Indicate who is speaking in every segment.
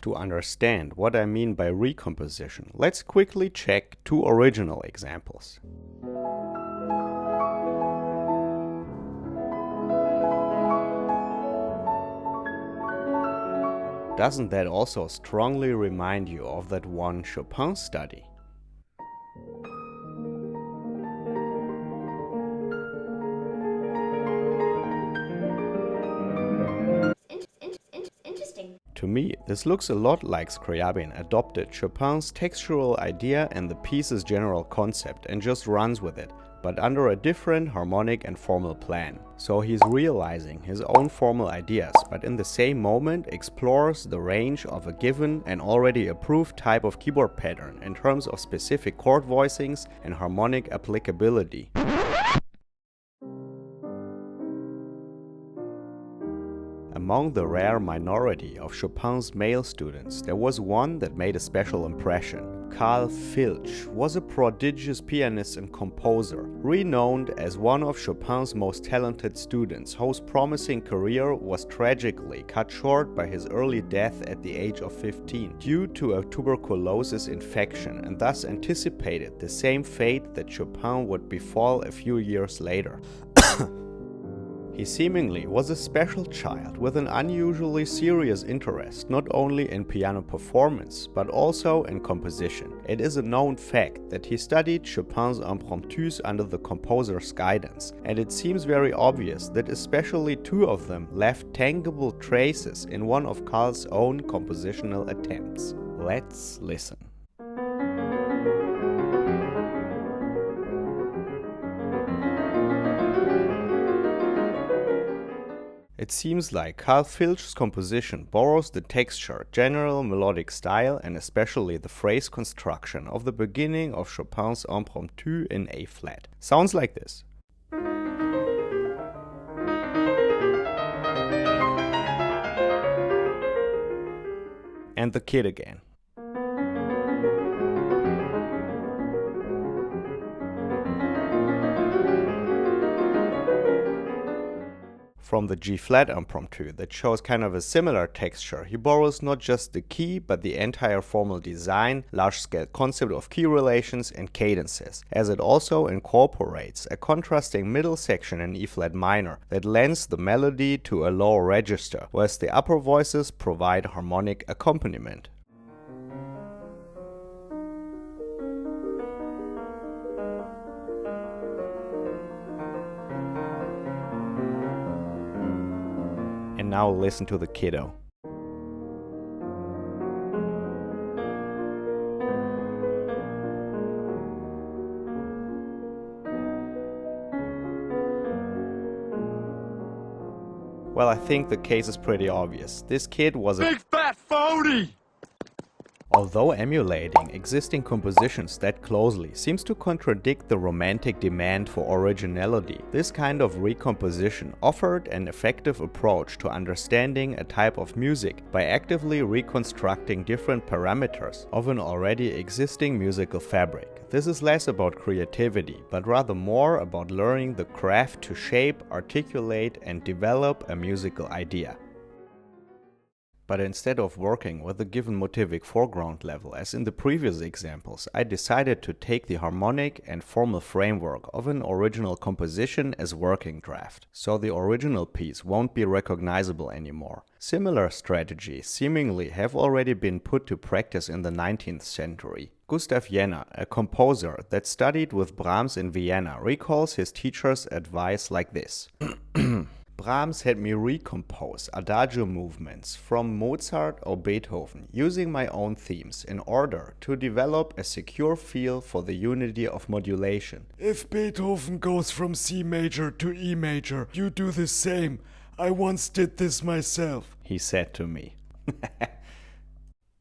Speaker 1: To understand what I mean by recomposition, let's quickly check two original examples. Doesn't that also strongly remind you of that one Chopin study? To me, this looks a lot like Scriabin adopted Chopin's textural idea and the piece's general concept and just runs with it, but under a different harmonic and formal plan. So he's realizing his own formal ideas, but in the same moment explores the range of a given and already approved type of keyboard pattern in terms of specific chord voicings and harmonic applicability. Among the rare minority of Chopin's male students, there was one that made a special impression. Carl Filch was a prodigious pianist and composer, renowned as one of Chopin's most talented students, whose promising career was tragically cut short by his early death at the age of 15 due to a tuberculosis infection, and thus anticipated the same fate that Chopin would befall a few years later. He seemingly was a special child with an unusually serious interest not only in piano performance but also in composition. It is a known fact that he studied Chopin's impromptus under the composer's guidance, and it seems very obvious that especially two of them left tangible traces in one of Carl's own compositional attempts. Let's listen. It seems like Carl Filch's composition borrows the texture, general melodic style, and especially the phrase construction of the beginning of Chopin's impromptu in A flat. Sounds like this. And the kid again. From the G-flat impromptu that shows kind of a similar texture, he borrows not just the key but the entire formal design, large-scale concept of key relations and cadences, as it also incorporates a contrasting middle section in E-flat minor that lends the melody to a lower register, whereas the upper voices provide harmonic accompaniment. And now listen to the kiddo. Well, I think the case is pretty obvious. This kid was a big fat phony! Although emulating existing compositions that closely seems to contradict the romantic demand for originality, this kind of recomposition offered an effective approach to understanding a type of music by actively reconstructing different parameters of an already existing musical fabric. This is less about creativity, but rather more about learning the craft to shape, articulate, and develop a musical idea. But instead of working with a given motivic foreground level as in the previous examples, I decided to take the harmonic and formal framework of an original composition as working draft, so the original piece won't be recognizable anymore. Similar strategies seemingly have already been put to practice in the 19th century. Gustav Jenner, a composer that studied with Brahms in Vienna, recalls his teacher's advice like this. Brahms had me recompose adagio movements from Mozart or Beethoven using my own themes in order to develop a secure feel for the unity of modulation.
Speaker 2: If Beethoven goes from C major to E major, you do the same. I once did this myself,
Speaker 1: he said to me.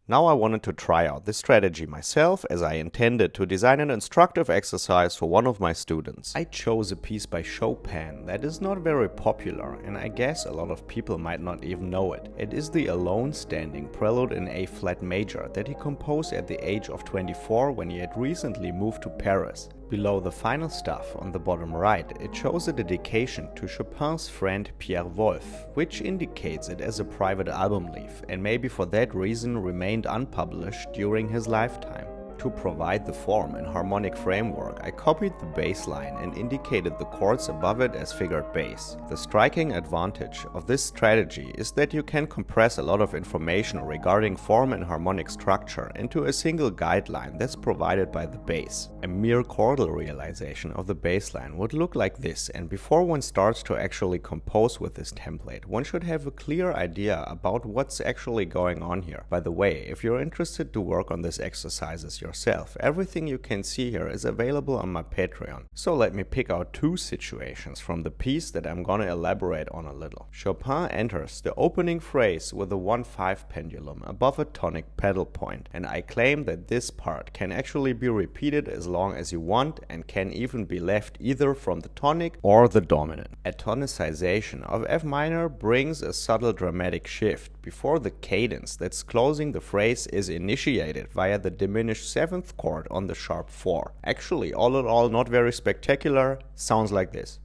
Speaker 1: Now I wanted to try out this strategy myself, as I intended to design an instructive exercise for one of my students. I chose a piece by Chopin that is not very popular, and I guess a lot of people might not even know it. It is the alone standing prelude in A-flat major that he composed at the age of 24 when he had recently moved to Paris. Below the final stuff on the bottom right, it shows a dedication to Chopin's friend Pierre Wolf, which indicates it as a private album leaf and maybe for that reason remained unpublished during his lifetime. To provide the form and harmonic framework, I copied the bass line and indicated the chords above it as figured bass. The striking advantage of this strategy is that you can compress a lot of information regarding form and harmonic structure into a single guideline that's provided by the bass. A mere chordal realization of the bass line would look like this, and before one starts to actually compose with this template, one should have a clear idea about what's actually going on here. By the way, if you're interested to work on these exercises yourself, everything you can see here is available on my Patreon. So let me pick out two situations from the piece that I'm gonna elaborate on a little. Chopin enters the opening phrase with a 1/5 pendulum above a tonic pedal point, and I claim that this part can actually be repeated as long as you want and can even be left either from the tonic or the dominant. A tonicization of F minor brings a subtle dramatic shift before the cadence that's closing the phrase is initiated via the diminished 7th chord on the sharp 4. Actually, all in all, not very spectacular, sounds like this.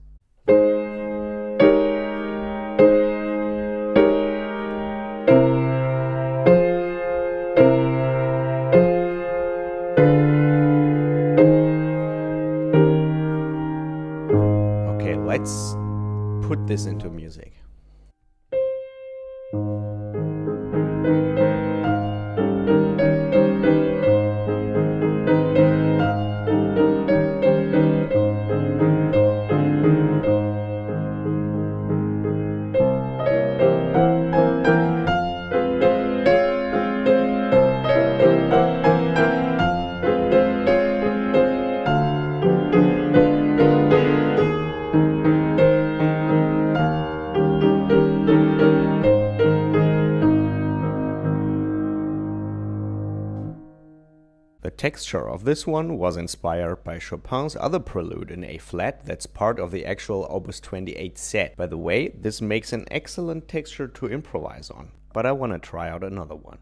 Speaker 1: Okay, let's put this into music. The texture of this one was inspired by Chopin's other prelude in A flat that's part of the actual Opus 28 set. By the way, this makes an excellent texture to improvise on, but I want to try out another one.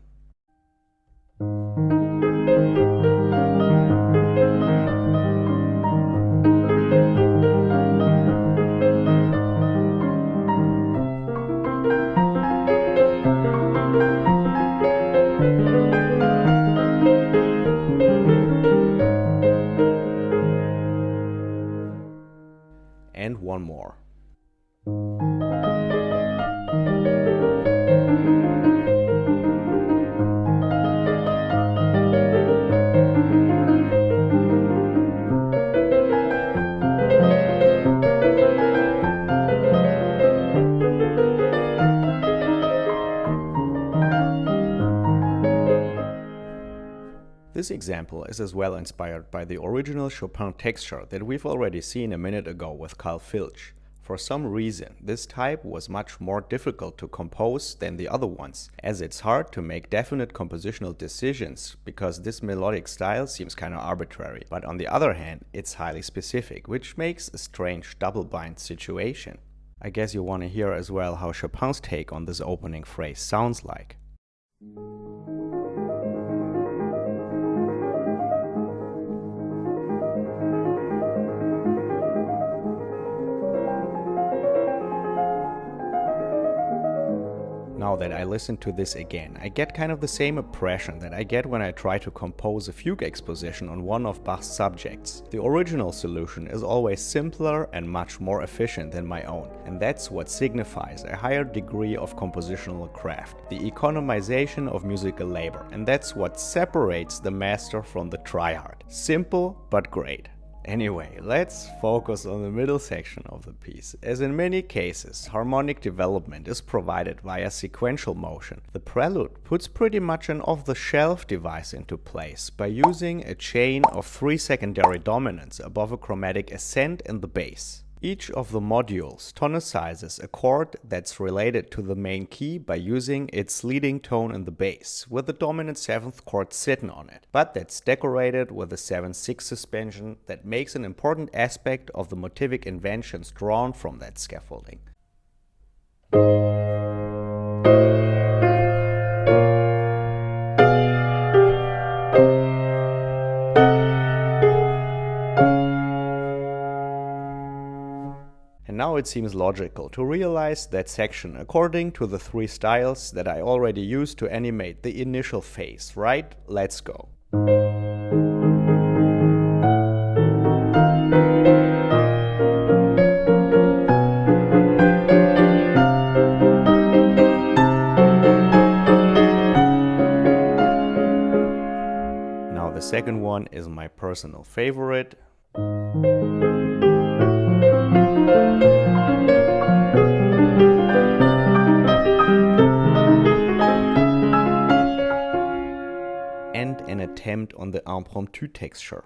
Speaker 1: And one more. This example is as well inspired by the original Chopin texture that we've already seen a minute ago with Carl Filch. For some reason, this type was much more difficult to compose than the other ones, as it's hard to make definite compositional decisions because this melodic style seems kinda arbitrary. But on the other hand, it's highly specific, which makes a strange double-bind situation. I guess you want to hear as well how Chopin's take on this opening phrase sounds like. Now that I listen to this again, I get kind of the same impression that I get when I try to compose a fugue exposition on one of Bach's subjects. The original solution is always simpler and much more efficient than my own, and that's what signifies a higher degree of compositional craft, the economization of musical labor, and that's what separates the master from the tryhard. Simple but great. Anyway, let's focus on the middle section of the piece. As in many cases, harmonic development is provided via sequential motion. The prelude puts pretty much an off-the-shelf device into place by using a chain of 3 secondary dominants above a chromatic ascent in the bass. Each of the modules tonicizes a chord that's related to the main key by using its leading tone in the bass, with the dominant 7th chord sitting on it, but that's decorated with a 7/6 suspension that makes an important aspect of the motivic inventions drawn from that scaffolding. now it seems logical to realize that section according to the 3 styles that I already used to animate the initial phase, right? Let's go. Now the second one is my personal favorite. And an attempt on the impromptu texture.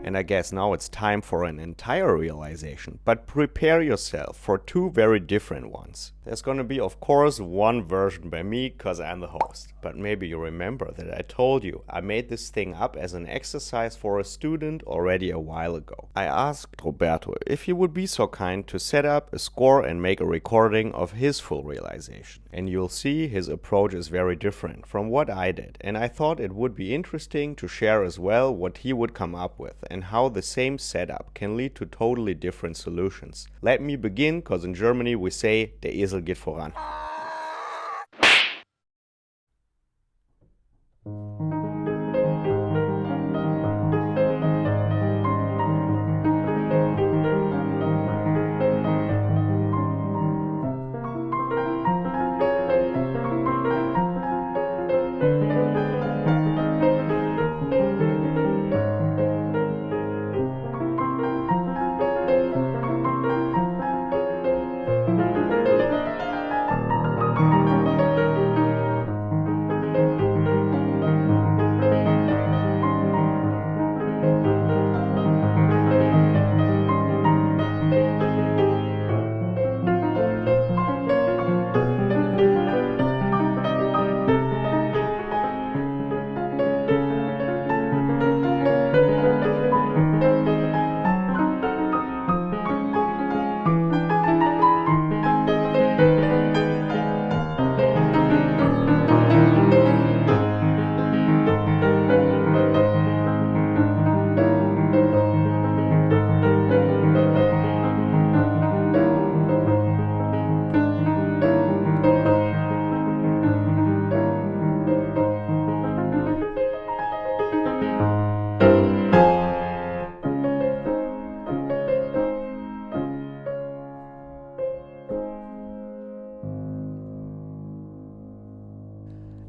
Speaker 1: And I guess now it's time for an entire realization, but prepare yourself for 2 very different ones. There's gonna be of course one version by me, cause I'm the host. But maybe you remember that I told you I made this thing up as an exercise for a student already a while ago. I asked Roberto if he would be so kind to set up a score and make a recording of his full realization. And you'll see his approach is very different from what I did, and I thought it would be interesting to share as well what he would come up with and how the same setup can lead to totally different solutions. Let me begin, cause in Germany we say, der Esel geht voran.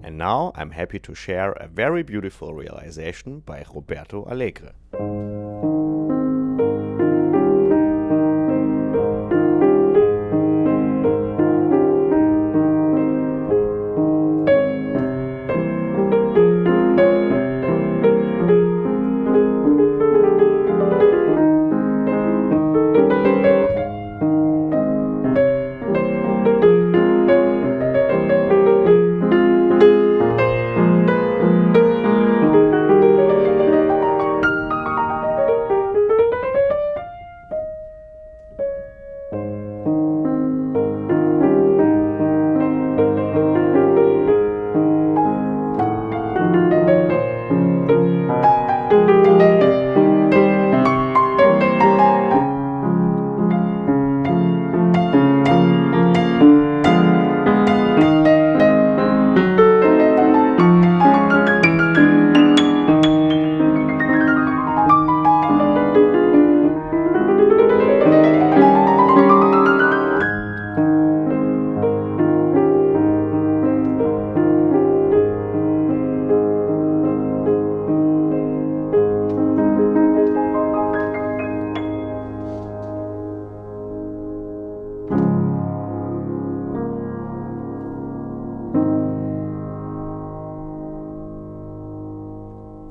Speaker 1: And now I'm happy to share a very beautiful realization by Roberto Alegre.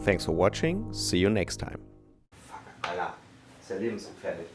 Speaker 1: Thanks for watching, see you next time. Fuck, Alter, ist ja lebensgefährlich.